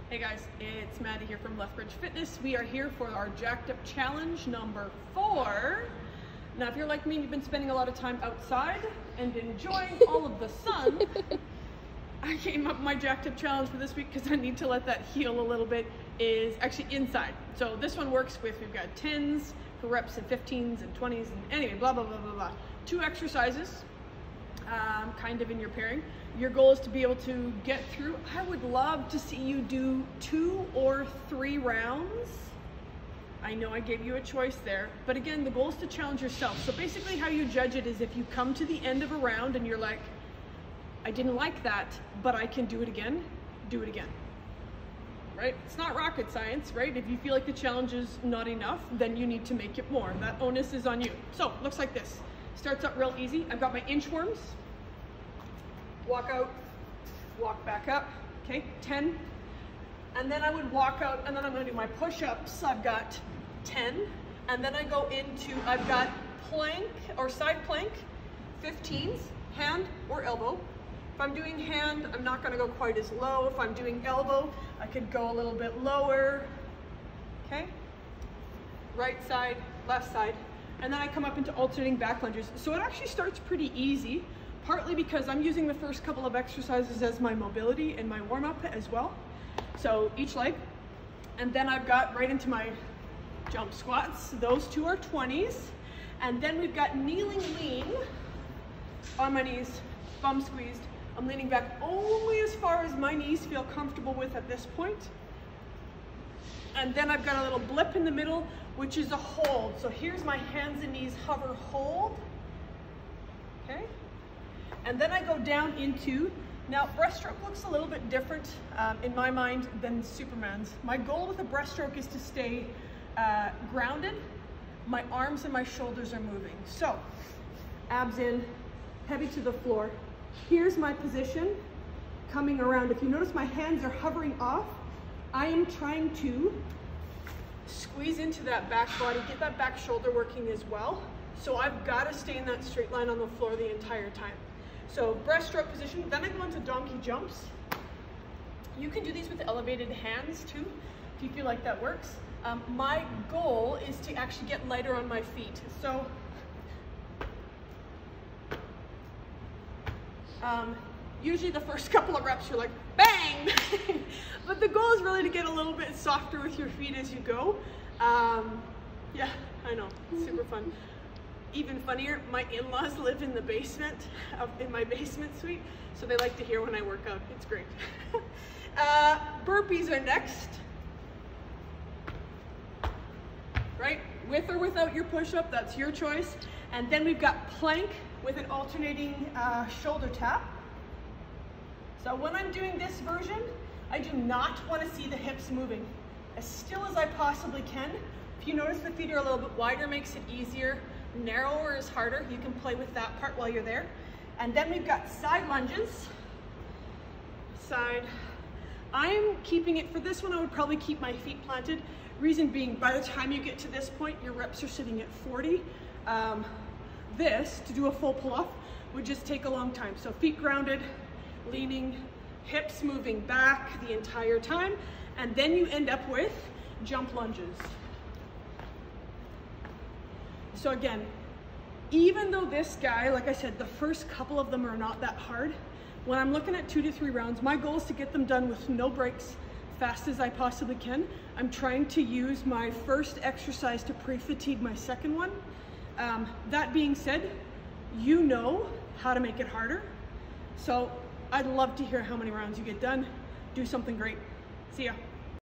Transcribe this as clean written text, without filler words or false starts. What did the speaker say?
Hey guys, it's Maddie here from Lethbridge Fitness. We are here for our Jacked Up Challenge number 4. Now if you're like me and you've been spending a lot of time outside and enjoying all of the sun, I came up with my Jacked Up Challenge for this week because I need to let that heal a little bit, is actually inside. So this one works with, we've got 10s for reps and 15s and 20s and anyway, blah, blah, blah, blah, blah. 2 exercises, kind of in your pairing. Your goal is to be able to get through. I would love to see you do 2 or 3 rounds. I know I gave you a choice there, but again, the goal is to challenge yourself. So basically how you judge it is if you come to the end of a round and you're like, I didn't like that, but I can do it again, do it again. Right? It's not rocket science, right? If you feel like the challenge is not enough, then you need to make it more. That onus is on you. So, looks like this. Starts out real easy. I've got my inchworms. Walk out, walk back up, okay, 10. And then I would walk out, and then I'm gonna do my push-ups. I've got 10. And then I go into, I've got plank or side plank, 15s, hand or elbow. If I'm doing hand, I'm not gonna go quite as low. If I'm doing elbow, I could go a little bit lower, okay? Right side, left side. And then I come up into alternating back lunges. So it actually starts pretty easy, partly because I'm using the first couple of exercises as my mobility and my warm-up as well. So each leg. And then I've got right into my jump squats. Those 2 are 20s. And then we've got kneeling lean on my knees, bum squeezed. I'm leaning back only as far as my knees feel comfortable with at this point. And then I've got a little blip in the middle, which is a hold. So here's my hands and knees hover hold, okay? And then I go down into, now breaststroke looks a little bit different in my mind than Superman's. My goal with a breaststroke is to stay grounded. My arms and my shoulders are moving. So, abs in, heavy to the floor. Here's my position, coming around. If you notice my hands are hovering off, I am trying to squeeze into that back body, get that back shoulder working as well. So I've got to stay in that straight line on the floor the entire time. So breaststroke position, then I go into donkey jumps. You can do these with elevated hands too, if you feel like that works. My goal is to actually get lighter on my feet. So usually the first couple of reps you're like, bang! But the goal is really to get a little bit softer with your feet as you go. Yeah, I know, it's super fun. Even funnier, my in-laws live in the basement, in my basement suite, so they like to hear when I work out. It's great. Burpees are next. Right? With or without your push-up, that's your choice. And then we've got plank with an alternating shoulder tap. So when I'm doing this version, I do not want to see the hips moving. As still as I possibly can. If you notice the feet are a little bit wider, makes it easier. Narrower is harder. You can play with that part while you're there. And then we've got side lunges. Side. I'm keeping it, for this one I would probably keep my feet planted. Reason being, by the time you get to this point, your reps are sitting at 40. This, to do a full pull-off, would just take a long time. So feet grounded, leaning, hips moving back the entire time, and then you end up with jump lunges. So again, even though this guy, like I said, the first couple of them are not that hard, when I'm looking at 2 to 3 rounds, my goal is to get them done with no breaks, fast as I possibly can. I'm trying to use my first exercise to pre-fatigue my second one. That being said, you know how to make it harder. So I'd love to hear how many rounds you get done. Do something great. See ya.